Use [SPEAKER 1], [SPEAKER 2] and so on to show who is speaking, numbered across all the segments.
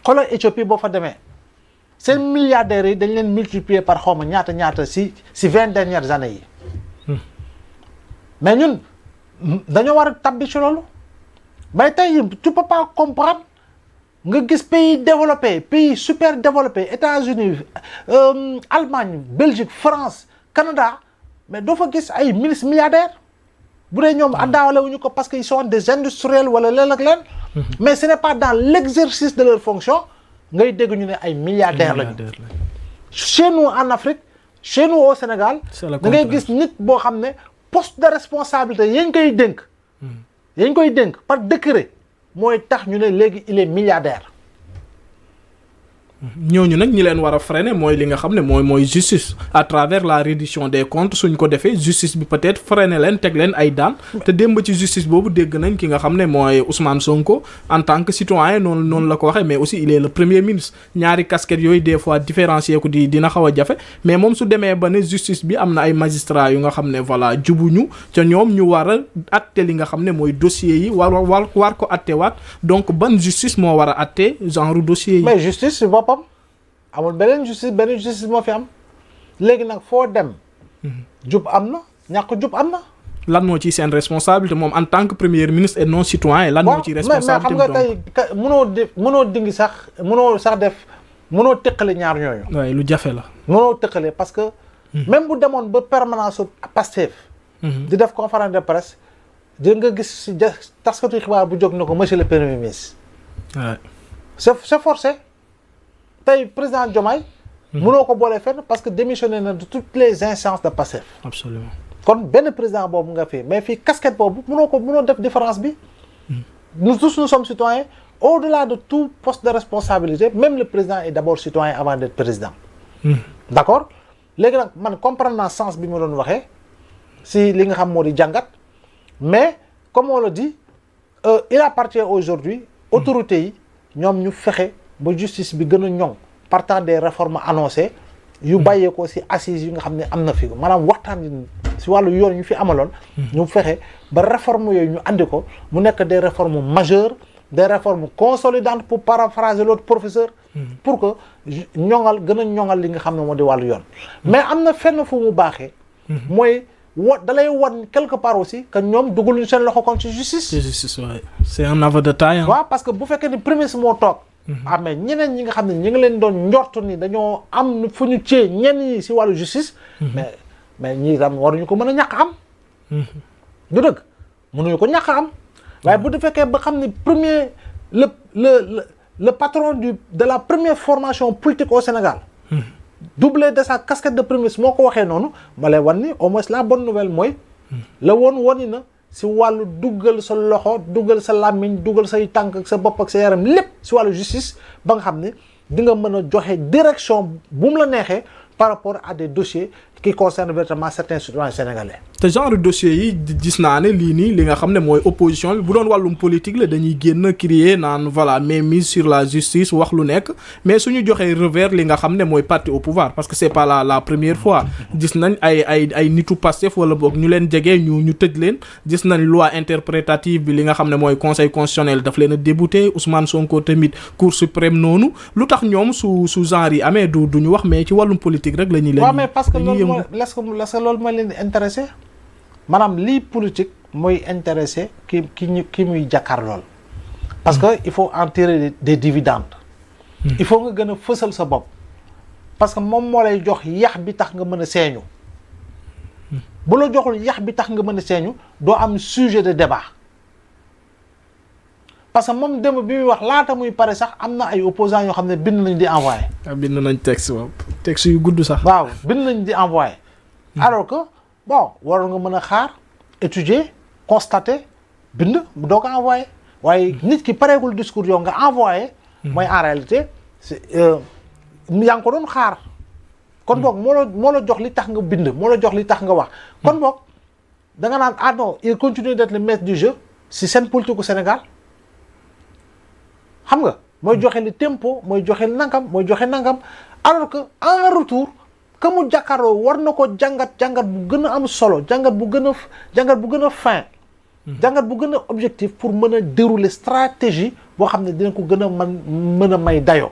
[SPEAKER 1] xoolal Éthiopie boo fa demee seen milliardaires yi dañ leen multiplier par xawma ñaata si 20 dernières années yi mais ñun dañoo war a tabbi ci loolu mais tey tu peux pas comprendre nga gis pays développé pays super développé États-Unis Allemagne Belgique France Canada mais doo fa gis ay ministres milliardaires bu dee ñoom àndaawale wuñu ko parce que ils sont des industriels wala leen ak leen mais ce n'est pas dans l'exercice de leur fonction ngay dégg ñu ne ay milliardaires lañu chez nous en Afrique chez nous au Sénégal da ngay gis nit boo xam ne poste de responsabilité yañ koy dénk par décret mooy tax ñu ne léegi il est milliardaire.
[SPEAKER 2] ñooñu nag ñi leen war a freiner mooy li nga xam ne mooy justice à travers la reddition des comptes suñ ko defee justice bi peut-être freiner leen teg leen ay daan te démb ci justice boobu dégg nañ ki nga xam ne mooy Ousmane Sonko en tant que citoyen noonu la ko waxee mais aussi il est le premier ministre ñaari casquette yooyu des fois différencier ko dina xaw a jafe mais moom su demee ba ne justice bi am na ay magistrats yu nga xam ne voilà jubuñu ca ñoom ñu war a atte li nga xam ne mooy dossier yi war ko attewaat donc ban justice moo war a atte genre dossier yi.
[SPEAKER 1] mais justice si boppam amul beneen justice moo fi am léegi nag foo dem. jub am na ñàkk jub am na.
[SPEAKER 2] lan moo ciy seen responsabilité moom en tant que premier ministre et non citoyen lan moo ciy responsabilité
[SPEAKER 1] mais xam nga tey mënoo dingi sax mënoo tëqale ñaar ñooñu.
[SPEAKER 2] waaye lu jafe la.
[SPEAKER 1] mënoo tëqale parce que. même bu demoon ba permanence Pastef. di def conférence de presse di nga gis si taskatu xibaar bu jóg na ko monsieur le premier ministre. waaw c'est forcé. tey président Diomaye mënoo ko boolee fenn parce que démissionné na de toutes les instances de Pastef.
[SPEAKER 2] Absolument.
[SPEAKER 1] kon benn président boobu nga fi mais fii casquette boobu mënoo def différence bi. nous tous nous sommes citoyens au-delà de tout poste de responsabilité même le président est d'abord citoyen avant d'être président. d'accord léegi nag man comprendre naa sens bi ma doon waxee si li nga xam moo di jàngat mais comme on le dit il appartient aujourd'hui autorités yi ñoom ñu fexe. ba justice bi gën a ñoŋ partant des réformes annoncées yu bàyyeekoo ci assises yu nga xam ne am na fi maanaam waxtaan ci wàllu yoon ñu fi amaloon ñu fexe ba réformes yooyu ñu andi ko mu nekk des réformes majeures des réformes consolidantes pour paraphraser l'autre professeur pour que gën a ñoŋal li nga xam ne moo di wàllu yoon mais am na fenn fu mu baaxee mooy dalay wan quelque part aussi que ñoom dugaluñu seen loxo kon ci justice
[SPEAKER 2] waaye c'est un aveu de taille.
[SPEAKER 1] waaw parce que bu fekkee ni prémisse moo toog mais ñeneen ñi nga xam ne ñi ngi leen doon njort ni dañoo am fu ñu cee ñenn ñi ci wàllu justice mais ñi tam waruñu ko mën a ñàkk am du dëgg mënuñu ko ñàkk am waaye bu fekkee ba xam ne premier le patron de la première formation politique au Sénégal doublé de sa casquette de premier moo ko waxee noonu ma lay wan ni au moins la bonne nouvelle mooy la woni na si wàllu duggal sa loxo duggal sa làmmiñ duggal say tànk ak sa bopp ak sa yaram lépp si wàllu justice ba nga xam ne di nga mën a joxe direction bu mu la neexee par rapport à des dossiers qui concernent véritablement certains citoyens sénégalais.
[SPEAKER 2] te genre dossier yi gis naa ne lii nii li nga xam ne mooy opposition bi bu doon wàllum politique la dañuy génn crier naan voilà mais mise sur la justice wax lu nekk mais suñu joxee revers li nga xam ne mooy parti au pouvoir parce que c'est pas la première fois gis nañ ay nitu Pastef wala boog ñu leen jege ñu tëj leen gis nañ loi interprétative bi li nga xam ne mooy conseil constitutionnel daf leen a débouté Ousmane Sonko tamit cour suprême noonu lu tax ñoom su genre yi amee du ñu wax mais ci wàllum politique rek la ñuy leen.
[SPEAKER 1] waaw mais parce que loolu mooy leen di intéressé maanaam lii politique mooy intéressé ki muy jàkkaar lool parce que il faut en tirer des dividendes il faut nga gën a fësal sa bopp parce que moom moo lay jox yax bi tax nga mën a seeñu bu la joxul yax bi tax nga mën a seeñu doo am sujet de débat parce que moom démb bi muy wax laata muy pare sax am na ay opposants yoo xam ne bind nañ di envoyé.
[SPEAKER 2] bind nañ texte yu gudd sax.
[SPEAKER 1] waaw bind nañ di envoyé. alors que bon waroon nga mën a xaar étudier constater bind doo ko envoyé waaye nit ki pareegul discours yow nga envoyé. mooy en réalité c'est yaa ngi ko doon xaar. kon boog moo la jox li tax nga bind moo la jox li tax nga wax. kon boog da nga naan ah non il continue d'être le maître du jeu si seen politique au Sénégal. xam nga mooy joxe li tempo mooy joxe nangam alors que en retour que mu jàkkaarloo war na ko jàngat bu gën a am solo jàngat bu gën a fin jàngat bu gën a objectif pour mën a dérouler stratégie boo xam ne dina ko gën a mën a may dayoo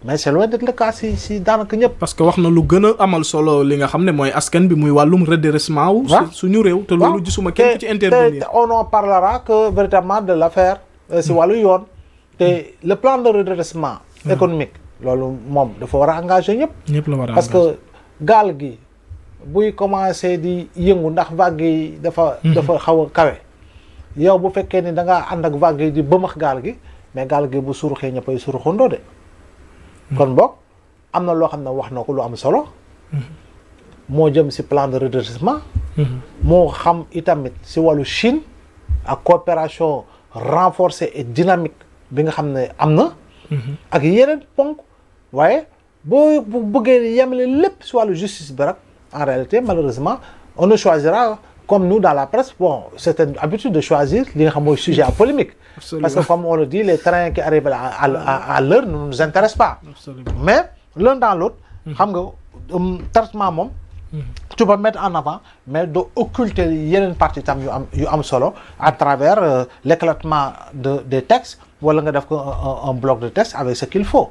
[SPEAKER 1] mais c'est loin d'être le cas si daanaka ñëpp.
[SPEAKER 2] parce que wax na lu gën a amal solo li nga xam ne mooy askan bi muy wàllum redressement wu. suñu réew te loolu gisuma kenn ci intervenir.
[SPEAKER 1] te on en parlera que véritablement de l'affaire si wàllu yoon. te le plan de redressement économique. loolu moom dafa war a engager ñëpp.
[SPEAKER 2] ñëpp la war a
[SPEAKER 1] parce que gaal gi buy commencer di yëngu ndax vague yi dafa xaw a kawe. yow bu fekkee ni da ngaa ànd ak vague yi di bëmax gaal gi mais gaal gi bu suruxee ñëppay suruxandoo de. kon boog am na loo xam ne wax na ko lu am solo. moo jëm ci plan de redressement. moo xam itamit ci wàllu Chine ak coopération renforcée et dynamique bi nga xam ne am na. ak yeneen ponk waaye boo bëggee yemale lépp ci wàllu justice bi rek en réalité malheureusement on ne choisira comme nous dans la presse bon c'est une habitude de choisir li nga xam mooy sujet à polémique. Absolument. Parce que comme on le dit les trains qui arrivent à l'heure ne nous intéressent pas. Absolument. Mais l'un dans l'autre xam nga traitement moom tu peux mettre en avant mais doo occulter yeneen partie tam yu am solo à travers l'éclatement des textes wala nga def ko un bloc de texte avec ce qu'il faut.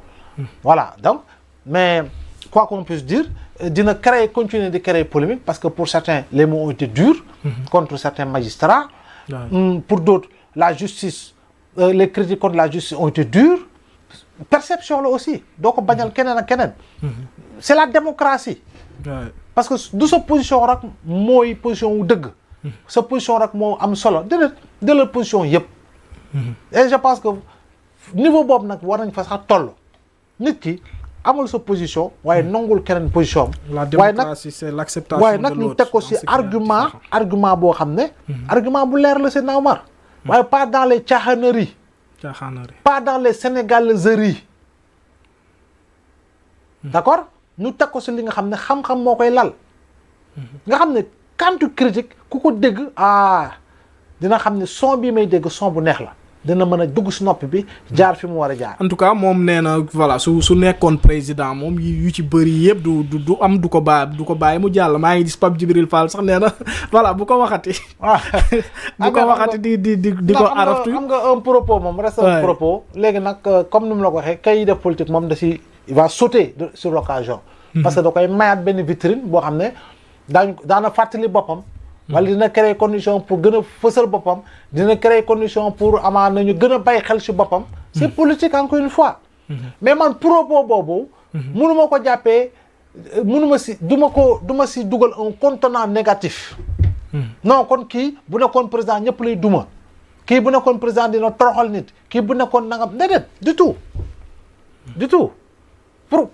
[SPEAKER 1] Voilà donc mais quoi qu'on puisse dire dina continuer de créer polémique parce que pour certains les mots ont été durs contre certains magistrats. Pour d'autres la justice les critiques contre la justice ont été dures. Perception la aussi doo ko bañal keneen ak keneen. C'est la démocratie. Parce que du sa position rek mooy position wu dëgg. sa position rek moo am solo de la position yëpp. Et je pense que niveau boobu nag war nañ fa sax toll nit ki amul sa position waaye nangul keneen position am.
[SPEAKER 2] La démocratie c'est l'acceptation de l'autre.
[SPEAKER 1] waaye nag ñu teg ko ci argument boo xam ne. argument bu leer la Seydina Omar. waaye pas dans les caaxaaneries. pas dans les sénégaliseries. D'accord ñu teg ko ci li nga xam ne xam-xam moo koy lal. nga xam ne quand tu critiques ku ko dégg dina xam ne son bi may dégg son bu neex la. dina mën a dugg ci nopp bi jaar fi mu war a jaar.
[SPEAKER 2] en tout cas moom nee na voilà su nekkoon président moom yu ci bëri yëpp du am du ko bàyyi mu jàll maa ngi gis Pape Djibril Fall sax nee na voilà bu ko waxati. bu ko waxati di ko araftu.
[SPEAKER 1] xam nga un propos moom reste un propos. léegi nag comme ni mu la ko waxee kay def politique moom il va sauter sur l'occasion. parce que da koy mayaat benn vitrine boo xam ne daana fàttali boppam. wala dina créer condition pour gën a fësal boppam dina créer condition pour amaan nañu gën a bàyyi xel ci boppam. c'est politique encore une fois. mais man propos boobu. mënuma ko jàppee du ma ci dugal un contenant négatif. non kon kii bu nekkoon président ñëpp lay duma. kii bu nekkoon président dina toroxal nit kii bu nekkoon nangam déedéet du tout. du tout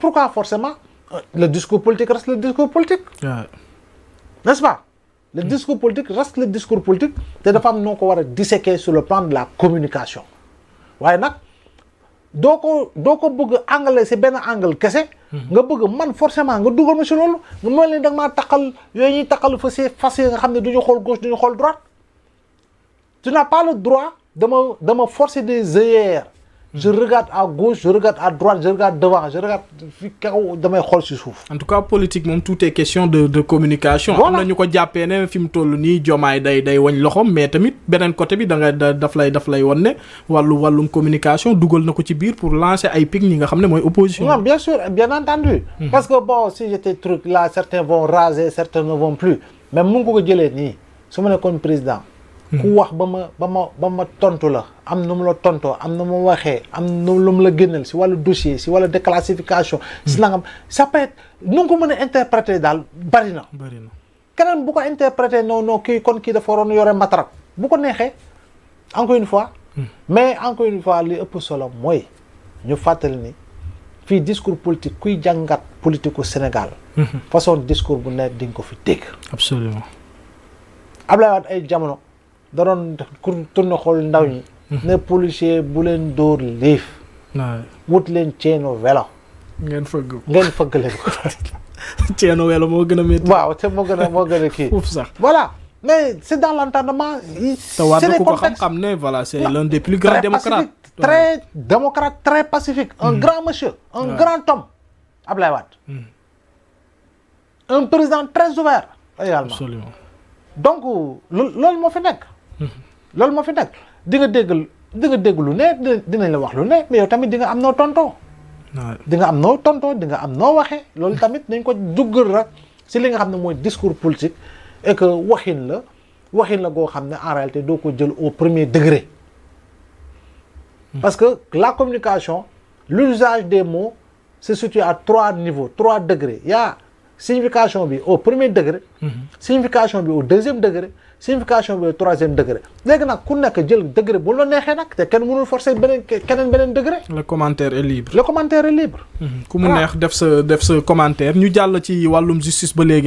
[SPEAKER 1] pourquoi forcément le discours politique reste le discours politique. n'est-ce pas. Le discours politique reste le discours politique te dafa am noo ko war a disséquer sur le plan de la communication waaye nag doo ko bëgg angle ci benn angle kese. nga bëgg man forcément nga dugal ma ci loolu nga mel ni da nga maa taqal yooyu ñuy taqal fas yi nga xam ne du ñu xool gauche du ñu xool droite. Tu n'as pas le droit de me forcer des œillères. Je regarde à gauche, je regarde à droite, je regarde devant, je regarde fi kaw damay xool ci suuf.
[SPEAKER 2] En tout cas politique moom tout est question de communication.
[SPEAKER 1] Voilà.
[SPEAKER 2] am na ñu ko jàppee ne fi mu toll nii Diomaye day wañ loxoom mais tamit beneen côté bi daf lay wan ne wàllum communication dugal na ko ci biir pour lancer ay pics ñi nga xam ne mooy opposition.
[SPEAKER 1] Non, bien sûr, bien entendu. Parce que bon si j'étais truc là certains vont raser, certains ne vont plus. Mais mu ngi ko jëlee nii su ma nekkoon président. ku wax ba ma tontu la am na mu la tontoo am na mu waxee am na lu mu la génneel si wàllu dossier si wàllu déclassification. si nangam ça peut être nu nga ko mën a interpréter daal bari na. keneen bu ko interpréter non kii kon kii dafa waroon yore matarak bu ko neexee encore une fois. mais encore une fois li ëpp solo mooy ñu fàttali ni fii discours politique kuy jàngat politique au Sénégal. façon discours bu nekk di nga ko fi dégg.
[SPEAKER 2] absolument.
[SPEAKER 1] Abdoulaye Wade ay jamono. da doon tourné xool ndaw ñi. ne policier bu leen dóor liif. wut leen ceeno welo.
[SPEAKER 2] ngeen fëgg
[SPEAKER 1] leen ko.
[SPEAKER 2] ceeno welo moo gën a métti.
[SPEAKER 1] waaw te moo gën a kii.
[SPEAKER 2] foofu sax
[SPEAKER 1] voilà mais c'est dans l'entendement.
[SPEAKER 2] te war na ku ko xam-xam ne voilà c'est l'un des plus grands démocrates.
[SPEAKER 1] très démocrate très pacifique. un grand monsieur. un grand homme. Abdoulaye Wade. un président très ouvert également.
[SPEAKER 2] Absolument.
[SPEAKER 1] donc loolu moo fi nekk. loolu moo fi nekk di nga dégg lu ne dinañ la wax lu ne mais yow tamit di nga am noo tontoo. di nga am noo tontoo di nga am noo waxee loolu tamit nañ ko duggal rek si li nga xam ne mooy discours politique et que waxin la goo xam ne en réalité doo ko jël au premier degré. Parce que la communication, l'usage des mots se situe à 3 niveaux, 3 degrés. Il y a signification au premier degré, signification au deuxième degré, signification au troisième degré. Léegi nag ku nekk jël degré bu la neexee nag te kenn mënul forcer beneen degré.
[SPEAKER 2] Le commentaire est libre.
[SPEAKER 1] Le commentaire est libre.
[SPEAKER 2] ku mu neex def sa commentaire ñu jàll ci wàllum justice ba léegi.